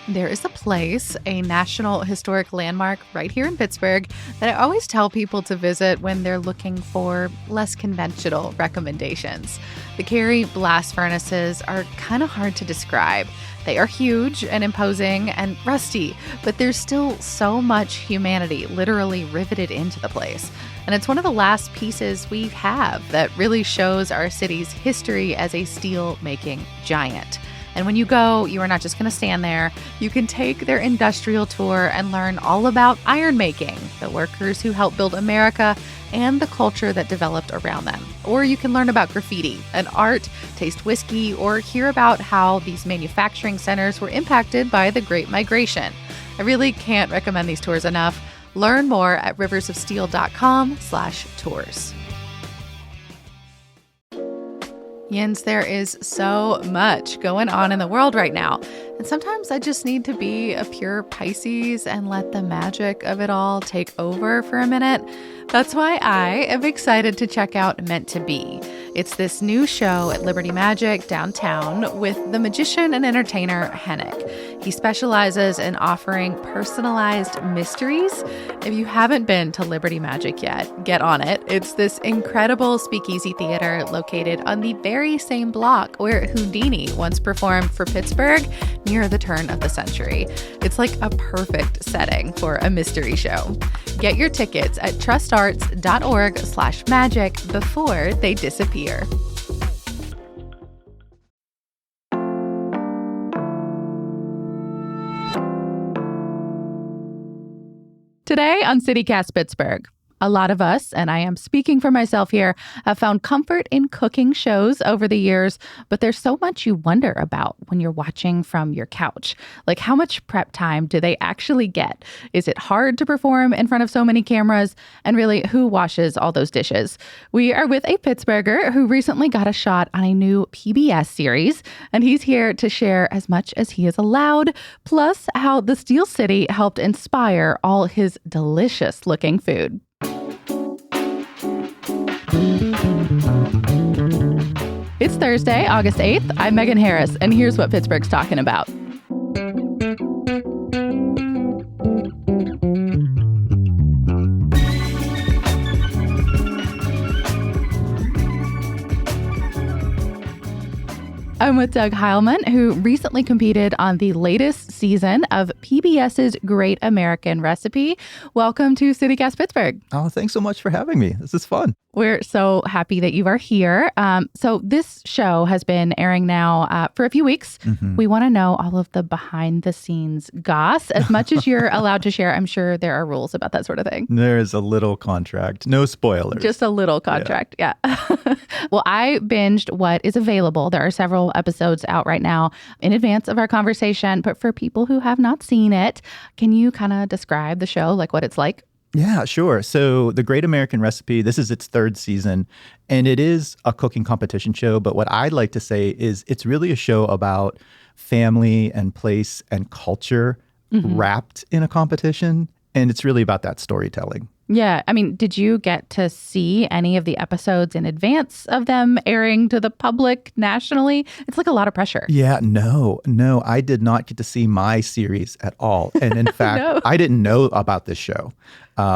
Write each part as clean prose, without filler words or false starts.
There is a place, a National Historic Landmark right here in Pittsburgh that I always tell people to visit when they're looking for less conventional recommendations. The Cary blast furnaces are kind of hard to describe. They are huge and imposing and rusty, but there's still so much humanity literally riveted into the place. And it's one of the last pieces we have that really shows our city's history as a steel-making giant. And when you go, you are not just going to stand there. You can take their industrial tour and learn all about iron making, the workers who helped build America, and the culture that developed around them. Or you can learn about graffiti and art, taste whiskey, or hear about how these manufacturing centers were impacted by the Great Migration. I really can't recommend these tours enough. Learn more at riversofsteel.com/tours. Jens, there is so much going on in the world right now. And sometimes I just need to be a pure Pisces and let the magic of it all take over for a minute. That's why I am excited to check out Meant to Be. It's this new show at Liberty Magic downtown with the magician and entertainer Hennick. He specializes in offering personalized mysteries. If you haven't been to Liberty Magic yet, get on it. It's this incredible speakeasy theater located on the very same block where Houdini once performed for Pittsburgh near the turn of the century. It's like a perfect setting for a mystery show. Get your tickets at trustarts.org/magic before they disappear. Today on CityCast Pittsburgh, a lot of us, and I am speaking for myself here, have found comfort in cooking shows over the years, but there's so much you wonder about when you're watching from your couch. Like, how much prep time do they actually get? Is it hard to perform in front of so many cameras? And really, who washes all those dishes? We are with a Pittsburgher who recently got a shot on a new PBS series, and he's here to share as much as he is allowed, plus how the Steel City helped inspire all his delicious-looking food. It's Thursday, August 8th. I'm Megan Harris, and here's what Pittsburgh's talking about. I'm with Doug Heilman, who recently competed on the latest season of PBS's Great American Recipe. Welcome to CityCast Pittsburgh. Oh, thanks so much for having me. This is fun. We're so happy that you are here. So this show has been airing now for a few weeks. Mm-hmm. We want to know all of the behind-the-scenes goss. As much as you're allowed to share, I'm sure there are rules about that sort of thing. There is a little contract. No spoilers. Just a little contract, yeah. Well, I binged what is available. There are several episodes out right now in advance of our conversation. But for people who have not seen it, can you kind of describe the show, like what it's like? Yeah, sure. So The Great American Recipe, this is its third season, and it is a cooking competition show. But what I'd like to say is it's really a show about family and place and culture wrapped in a competition. And it's really about that storytelling. Yeah. I mean, did you get to see any of the episodes in advance of them airing to the public nationally? It's like a lot of pressure. Yeah, no, I did not get to see my series at all. And in fact, I didn't know about this show.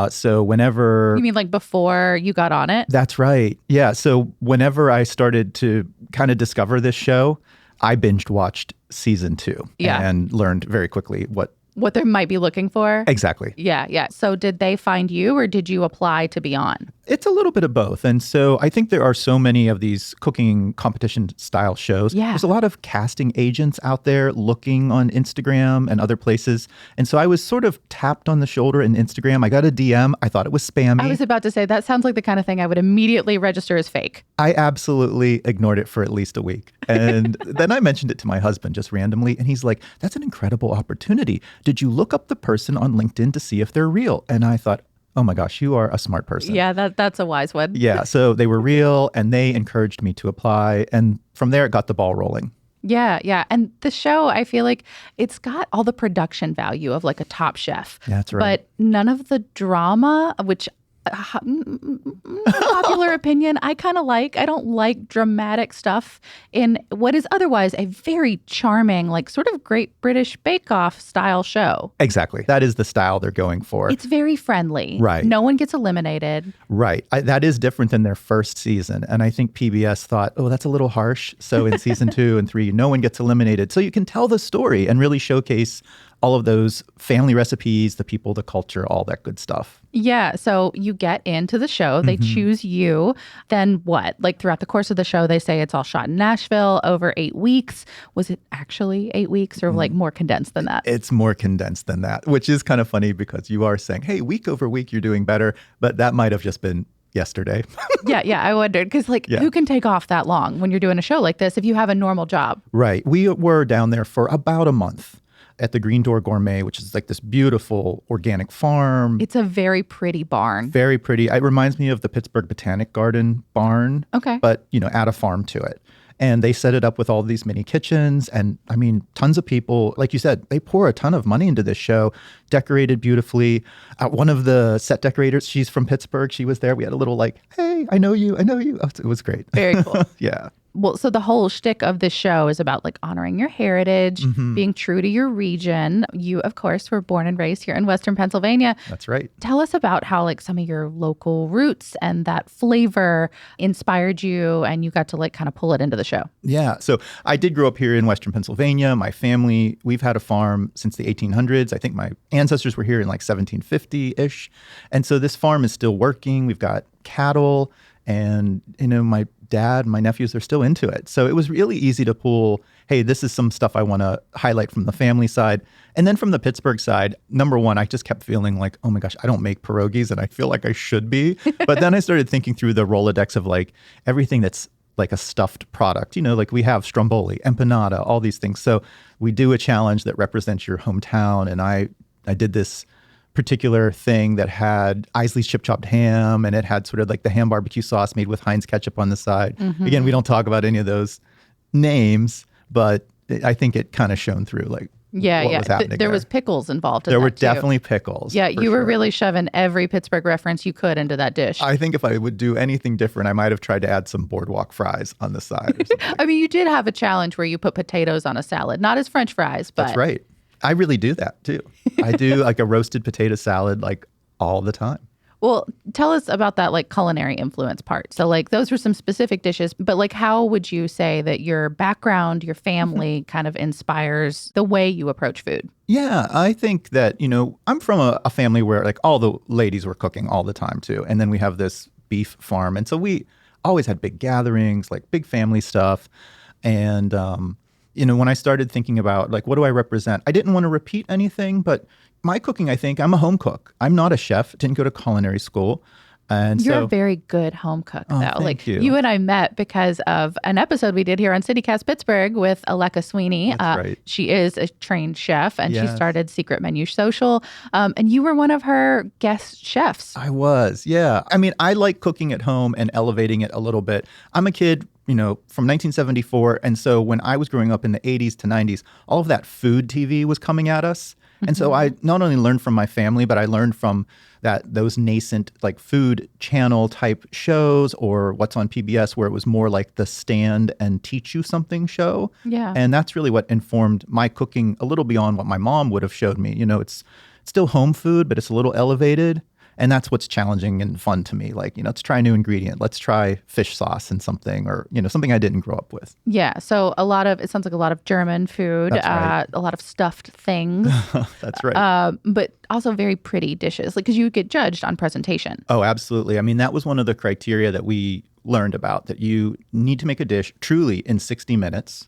So whenever... You mean like before you got on it? That's right. Yeah. So whenever I started to kind of discover this show, I binge watched season 2 and learned very quickly what they might be looking for? Exactly. Yeah. So did they find you or did you apply to be on? It's a little bit of both. And so I think there are so many of these cooking competition style shows. Yeah. There's a lot of casting agents out there looking on Instagram and other places. And so I was sort of tapped on the shoulder in Instagram. I got a DM. I thought it was spammy. I was about to say, that sounds like the kind of thing I would immediately register as fake. I absolutely ignored it for at least a week. And then I mentioned it to my husband just randomly. And he's like, that's an incredible opportunity. Did you look up the person on LinkedIn to see if they're real? And I thought, oh my gosh, you are a smart person. Yeah, that's a wise one. Yeah, so they were real and they encouraged me to apply. And from there, it got the ball rolling. Yeah. And the show, I feel like it's got all the production value of like a Top Chef. That's right. But none of the drama, which Popular opinion, I don't like dramatic stuff in what is otherwise a very charming, like sort of Great British Bake Off style show. Exactly. That is the style they're going for. It's very friendly. Right. No one gets eliminated. Right. That is different than their first season. And I think PBS thought, oh, that's a little harsh. So in season 2 and 3, no one gets eliminated. So you can tell the story and really showcase all of those family recipes, the people, the culture, all that good stuff. Yeah. So you get into the show, they choose you. Then what? Like throughout the course of the show, they say it's all shot in Nashville over 8 weeks. Was it actually 8 weeks or like more condensed than that? It's more condensed than that, which is kind of funny because you are saying, hey, week over week, you're doing better. But that might have just been yesterday. Yeah. I wondered because who can take off that long when you're doing a show like this if you have a normal job? Right. We were down there for about a month at the Green Door Gourmet, which is like this beautiful organic farm. It's a very pretty barn. Very pretty. It reminds me of the Pittsburgh Botanic Garden barn. Okay. But, add a farm to it. And they set it up with all these mini kitchens. And I mean, tons of people, like you said, they pour a ton of money into this show, decorated beautifully. One of the set decorators, she's from Pittsburgh. She was there. We had a little hey, I know you. Oh, it was great. Very cool. Yeah. Well, so the whole shtick of this show is about honoring your heritage, being true to your region. You, of course, were born and raised here in Western Pennsylvania. That's right. Tell us about how some of your local roots and that flavor inspired you and you got to kind of pull it into the show. Yeah. So I did grow up here in Western Pennsylvania. My family, we've had a farm since the 1800s. I think my ancestors were here in 1750-ish. And so this farm is still working. We've got cattle and, my dad, my nephews, they're still into it. So it was really easy to pull, hey, this is some stuff I want to highlight from the family side. And then from the Pittsburgh side, number one, I just kept feeling like, oh my gosh, I don't make pierogies and I feel like I should be. But then I started thinking through the Rolodex of everything that's like a stuffed product. We have stromboli, empanada, all these things. So we do a challenge that represents your hometown. And I did this particular thing that had Isley's chip chopped ham, and it had sort of the ham barbecue sauce made with Heinz ketchup on the side. Again, we don't talk about any of those names, but I think it kind of shone through what was happening there was pickles involved in there that were too. Definitely pickles. Yeah, you were really shoving every Pittsburgh reference you could into that dish. I think if I would do anything different, I might have tried to add some boardwalk fries on the side or something. I mean, you did have a challenge where you put potatoes on a salad, not as French fries, but... That's right. I really do that too. I do a roasted potato salad all the time. Well, tell us about that culinary influence part. So those were some specific dishes, but how would you say that your background, your family kind of inspires the way you approach food? Yeah, I think that, I'm from a family where all the ladies were cooking all the time too. And then we have this beef farm. And so we always had big gatherings, big family stuff. And, when I started thinking about what do I represent, I didn't want to repeat anything, but my cooking, I think, I'm a home cook. I'm not a chef, didn't go to culinary school. And You're a very good home cook, though. Thank you. You and I met because of an episode we did here on CityCast Pittsburgh with Aleka Sweeney. That's right. She is a trained chef, and she started Secret Menu Social. And you were one of her guest chefs. I was, yeah. I mean, I like cooking at home and elevating it a little bit. I'm a kid, from 1974. And so when I was growing up in the 80s to 90s, all of that food TV was coming at us. And so I not only learned from my family, but I learned from those nascent food channel type shows or what's on PBS where it was more like the stand and teach you something show. Yeah. And that's really what informed my cooking a little beyond what my mom would have showed me. It's still home food, but it's a little elevated. And that's what's challenging and fun to me. Let's try a new ingredient. Let's try fish sauce and something or, something I didn't grow up with. Yeah. So it sounds like a lot of German food, That's right. A lot of stuffed things. That's right. But also very pretty dishes because you get judged on presentation. Oh, absolutely. I mean, that was one of the criteria that we learned about, that you need to make a dish truly in 60 minutes.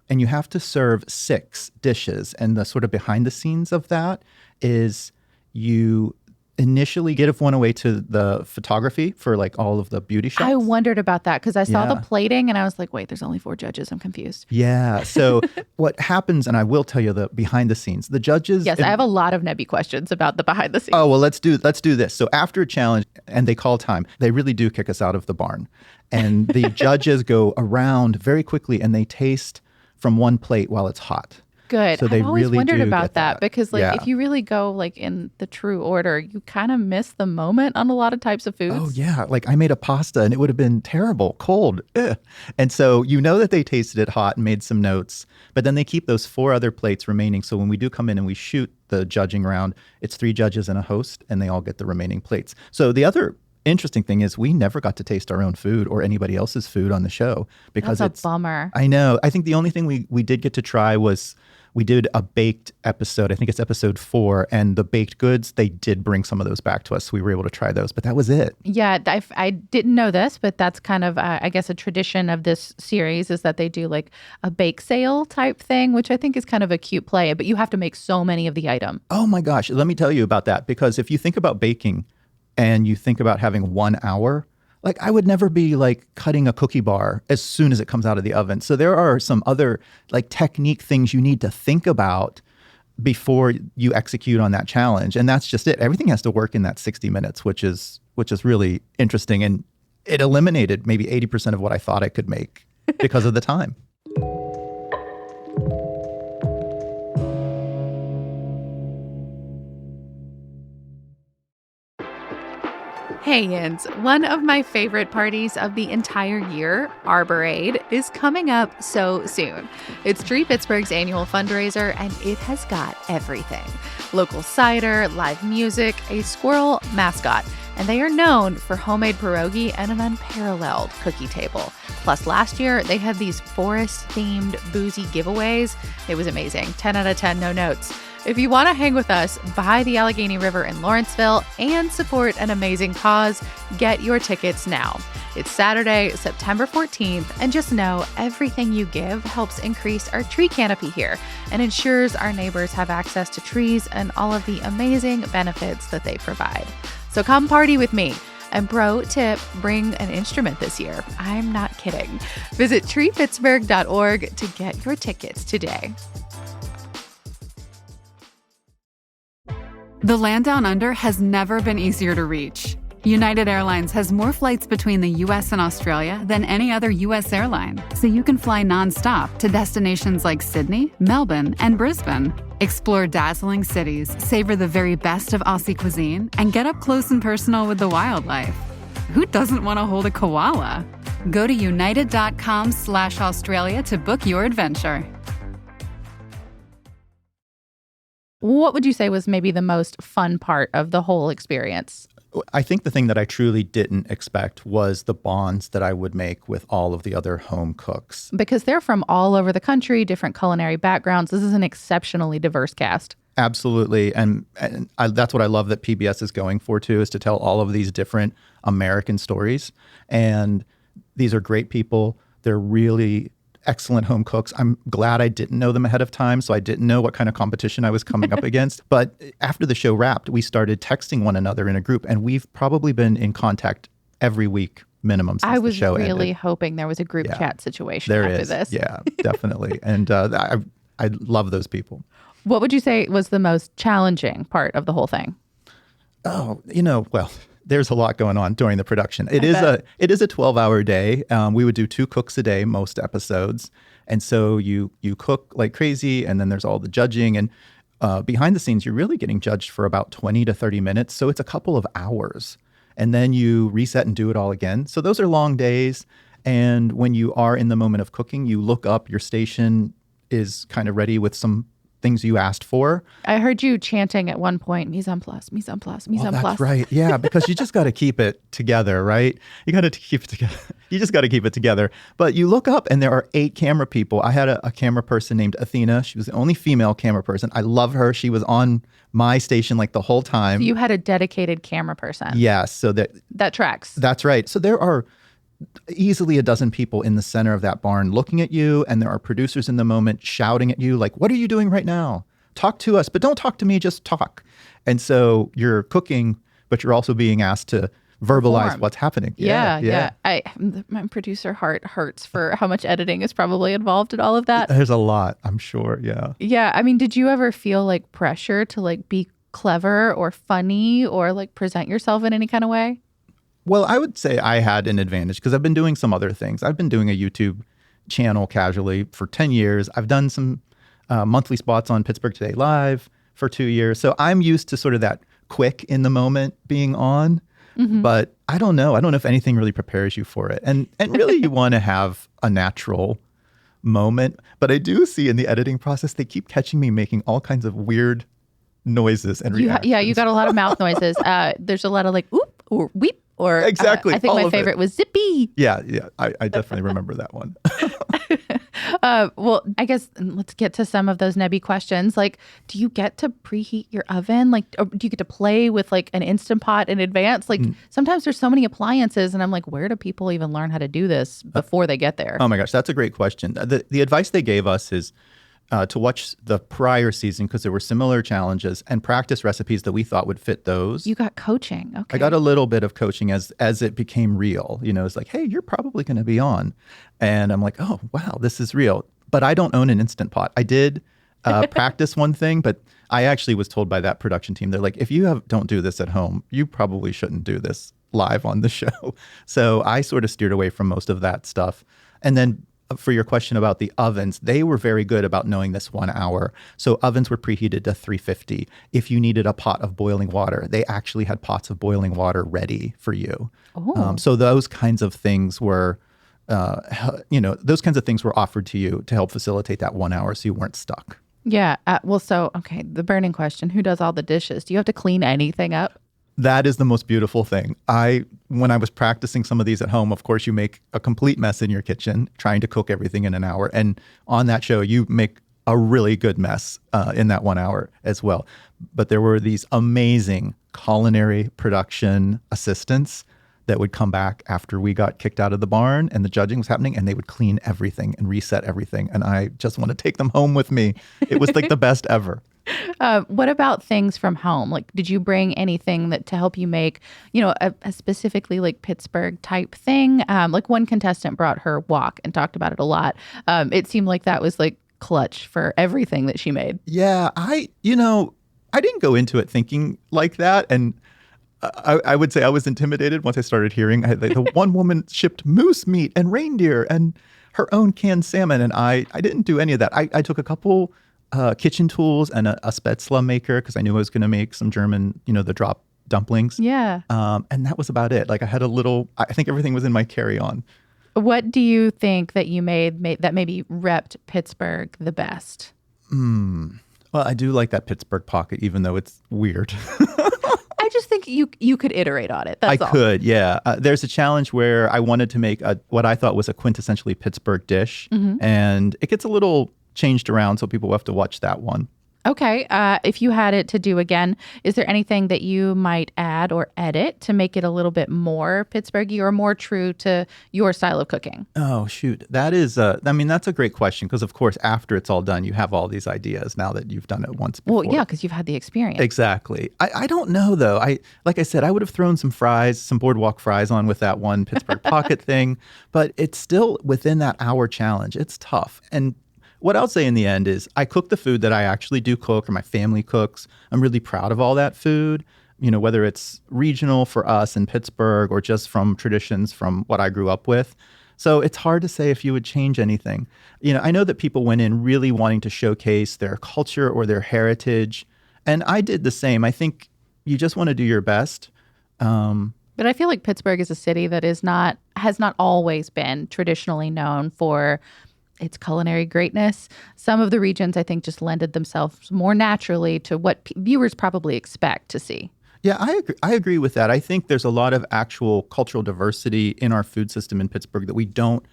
And you have to serve 6 dishes. And the sort of behind the scenes of that is you initially give one away to the photography for all of the beauty shots. I wondered about that because I saw the plating and I was like, wait, there's only 4 judges. I'm confused. Yeah. So what happens, and I will tell you the behind the scenes, the judges. Yes, I have a lot of Nebby questions about the behind the scenes. Oh, well, let's do this. So after a challenge and they call time, they really do kick us out of the barn. And the judges go around very quickly and they taste from one plate while it's hot. Good. So they I've always really wondered do about get that because, like, Yeah. if you really go like in the true order, you kind of miss the moment on a lot of types of Oh, foods. yeah. Like I made a pasta and it would have been terrible, cold. Ugh. And so you know that they tasted it hot and made some notes, but then they keep those 4 other plates remaining. So when we do come in and we shoot the judging round, it's 3 judges and a host, and they all get the remaining plates. So the other interesting thing is we never got to taste our own food or anybody else's food on the show because That's a bummer. I know. I think the only thing we did get to try was we did a baked episode. I think it's episode 4. And the baked goods, they did bring some of those back to us. So we were able to try those, but that was it. Yeah, I didn't know this, but that's kind of, I guess, a tradition of this series is that they do like a bake sale type thing, which I think is kind of a cute play, but you have to make so many of the item. Oh my gosh. Let me tell you about that. Because if you think about baking and you think about having 1 hour, like I would never be like cutting a cookie bar as soon as it comes out of the oven. So there are some other like technique things you need to think about before you execute on that challenge. And that's just it. Everything has to work in that 60 minutes, which is really interesting. And it eliminated maybe 80% of what I thought I could make because of the time. Hey, Yins, one of my favorite parties of the entire year, Arborade, is coming up so soon. It's Tree Pittsburgh's annual fundraiser, and it has got everything. Local cider, live music, a squirrel mascot, and they are known for homemade pierogi and an unparalleled cookie table. Plus, last year, they had these forest-themed boozy giveaways. It was amazing. 10 out of 10, no notes. If you want to hang with us by the Allegheny River in Lawrenceville and support an amazing cause, get your tickets now. It's Saturday, September 14th, and just know everything you give helps increase our tree canopy here and ensures our neighbors have access to trees and all of the amazing benefits that they provide. So come party with me. And pro tip, bring an instrument this year. I'm not kidding. Visit treepittsburgh.org to get your tickets today. The land down under has never been easier to reach. United Airlines has more flights between the U.S. and Australia than any other U.S. airline, so you can fly nonstop to destinations like Sydney, Melbourne, and Brisbane. Explore dazzling cities, savor the very best of Aussie cuisine, and get up close and personal with the wildlife. Who doesn't want to hold a koala? Go to united.com/Australia to book your adventure. What would you say was maybe the most fun part of the whole experience? I think the thing that I truly didn't expect was the bonds that I would make with all of the other home cooks. Because they're from all over the country, different culinary backgrounds. This is an exceptionally diverse cast. Absolutely. And that's what I love that PBS is going for, too, is to tell all of these different American stories. And these are great people. They're really excellent home cooks. I'm glad I didn't know them ahead of time, so I didn't know what kind of competition I was coming up against. But after the show wrapped, we started texting one another in a group, and we've probably been in contact every week minimum since the show ended. I was really hoping there was a group chat situation after this. Yeah, definitely. And I love those people. What would you say was the most challenging part of the whole thing? Oh, well, there's a lot going on during the production. It is a 12-hour day. We would do 2 cooks a day, most episodes. And so you cook like crazy, and then there's all the judging. And behind the scenes, you're really getting judged for about 20 to 30 minutes. So it's a couple of hours. And then you reset and do it all again. So those are long days. And when you are in the moment of cooking, you look up, your station is kind of ready with some things you asked for. I heard you chanting at one point, mise en place, mise en place, mise en place. That's right. Yeah, because you just got to keep it together, right? You got to keep it together. You just got to keep it together. But you look up and there are 8 camera people. I had a camera person named Athena. She was the only female camera person. I love her. She was on my station like the whole time. So you had a dedicated camera person. Yes. So that tracks. That's right. So there are easily a dozen people in the center of that barn looking at you, and there are producers in the moment shouting at you like, what are you doing right now? Talk to us, but don't talk to me, just talk. And so you're cooking, but you're also being asked to verbalize what's happening. Yeah. My producer heart hurts for how much editing is probably involved in all of that. There's a lot, I'm sure. Yeah. I mean, did you ever feel like pressure to like be clever or funny or like present yourself in any kind of way? Well, I would say I had an advantage because I've been doing some other things. I've been doing a YouTube channel casually for 10 years. I've done some monthly spots on Pittsburgh Today Live for 2 years. So I'm used to sort of that quick in the moment being on. But I don't know. I don't know if anything really prepares you for it. And really you want to have a natural moment. But I do see in the editing process, they keep catching me making all kinds of weird noises and reactions. Yeah, you got a lot of mouth noises. There's a lot of like oop or weep or exactly. I think my favorite was zippy. Yeah. I definitely remember that one. Well, I guess let's get to some of those Nebby questions. Like, do you get to preheat your oven? Like, or do you get to play with like an Instant Pot in advance? Like, sometimes there's so many appliances, and I'm like, where do people even learn how to do this before they get there? Oh my gosh, that's a great question. The advice they gave us is to watch the prior season because there were similar challenges and practice recipes that we thought would fit those. You got coaching. Okay. I got a little bit of coaching as it became real. It's like, hey, you're probably going to be on. And I'm like, oh, wow, this is real. But I don't own an Instant Pot. I did practice one thing, but I actually was told by that production team, they're like, if you don't do this at home, you probably shouldn't do this live on the show. So I sort of steered away from most of that stuff. And then for your question about the ovens, they were very good about knowing this 1 hour. So ovens were preheated to 350. If you needed a pot of boiling water, they actually had pots of boiling water ready for you. So those kinds of things were, offered to you to help facilitate that 1 hour so you weren't stuck. Yeah. Okay, the burning question, who does all the dishes? Do you have to clean anything up? That is the most beautiful thing. When I was practicing some of these at home, of course, you make a complete mess in your kitchen trying to cook everything in an hour. And on that show, you make a really good mess in that 1 hour as well. But there were these amazing culinary production assistants that would come back after we got kicked out of the barn and the judging was happening, and they would clean everything and reset everything. And I just want to take them home with me. It was like the best ever. What about things from home? Like, did you bring anything to help you make, a specifically like Pittsburgh type thing? Like one contestant brought her wok and talked about it a lot. It seemed like that was like clutch for everything that she made. Yeah, I didn't go into it thinking like that. And I would say I was intimidated once I started hearing the one woman shipped moose meat and reindeer and her own canned salmon. And I didn't do any of that. I took a couple kitchen tools and a spätzle maker because I knew I was going to make some German, the drop dumplings. Yeah. And that was about it. Like I had I think everything was in my carry-on. What do you think that you made that maybe repped Pittsburgh the best? Well, I do like that Pittsburgh pocket, even though it's weird. I just think you could iterate on it. That's all. I could, yeah. There's a challenge where I wanted to make what I thought was a quintessentially Pittsburgh dish, and it gets a little changed around, so people will have to watch that one. Okay. If you had it to do again, is there anything that you might add or edit to make it a little bit more Pittsburghy or more true to your style of cooking? Oh, shoot. That is, that's a great question because, of course, after it's all done, you have all these ideas now that you've done it once before. Well, yeah, because you've had the experience. Exactly. I don't know, though. Like I said, I would have thrown some boardwalk fries on with that one Pittsburgh pocket thing, but it's still within that hour challenge. It's tough. And what I'll say in the end is I cook the food that I actually do cook or my family cooks. I'm really proud of all that food, whether it's regional for us in Pittsburgh or just from traditions from what I grew up with. So it's hard to say if you would change anything. I know that people went in really wanting to showcase their culture or their heritage. And I did the same. I think you just want to do your best. But I feel like Pittsburgh is a city that has not always been traditionally known for its culinary greatness. Some of the regions, I think, just lended themselves more naturally to what viewers probably expect to see. Yeah, I agree with that. I think there's a lot of actual cultural diversity in our food system in Pittsburgh that we don't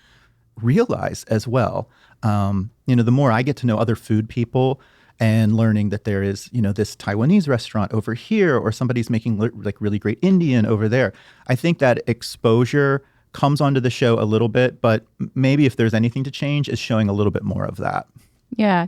realize as well. The more I get to know other food people and learning that there is, this Taiwanese restaurant over here or somebody's making like really great Indian over there, I think that exposure comes onto the show a little bit, but maybe if there's anything to change, is showing a little bit more of that. Yeah.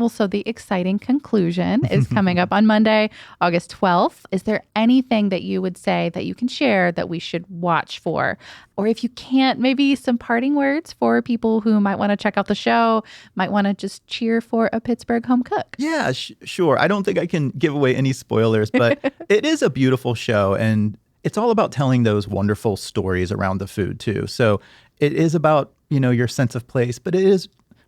So the exciting conclusion is coming up on Monday, August 12th. Is there anything that you would say that you can share that we should watch for? Or if you can't, maybe some parting words for people who might want to check out the show, might want to just cheer for a Pittsburgh home cook? Yeah, sure. I don't think I can give away any spoilers, but it is a beautiful show, and it's all about telling those wonderful stories around the food too. So it is about, your sense of place, but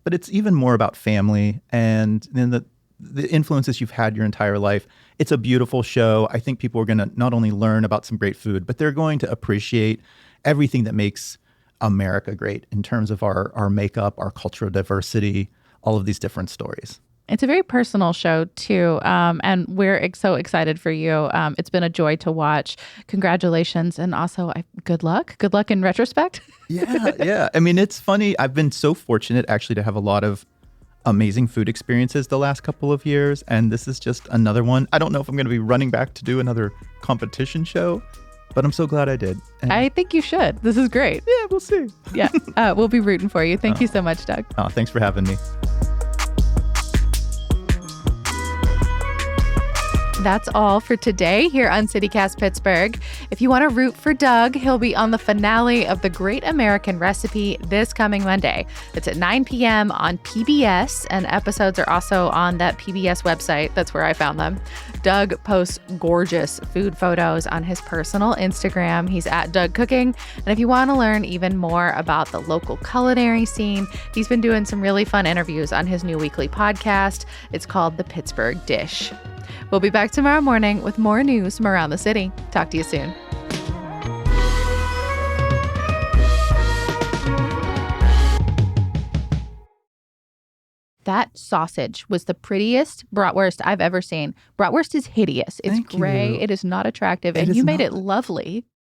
but it's even more about family and then the influences you've had your entire life. It's a beautiful show. I think people are going to not only learn about some great food, but they're going to appreciate everything that makes America great in terms of our makeup, our cultural diversity, all of these different stories. It's a very personal show, too, and we're so excited for you. It's been a joy to watch. Congratulations, and also good luck. Good luck in retrospect. Yeah. I mean, it's funny. I've been so fortunate, actually, to have a lot of amazing food experiences the last couple of years, and this is just another one. I don't know if I'm going to be running back to do another competition show, but I'm so glad I did. And I think you should. This is great. yeah, we'll see. Yeah, we'll be rooting for you. Thank you so much, Doug. Thanks for having me. That's all for today here on CityCast Pittsburgh. If you want to root for Doug, he'll be on the finale of The Great American Recipe this coming Monday. It's at 9 p.m. on PBS, and episodes are also on that PBS website. That's where I found them. Doug posts gorgeous food photos on his personal Instagram. He's at Doug Cooking. And if you want to learn even more about the local culinary scene, he's been doing some really fun interviews on his new weekly podcast. It's called The Pittsburgh Dish. We'll be back tomorrow morning with more news from around the city. Talk to you soon. That sausage was the prettiest bratwurst I've ever seen. Bratwurst is hideous. It's Thank gray. you. It is not attractive. It And is you made not. it lovely.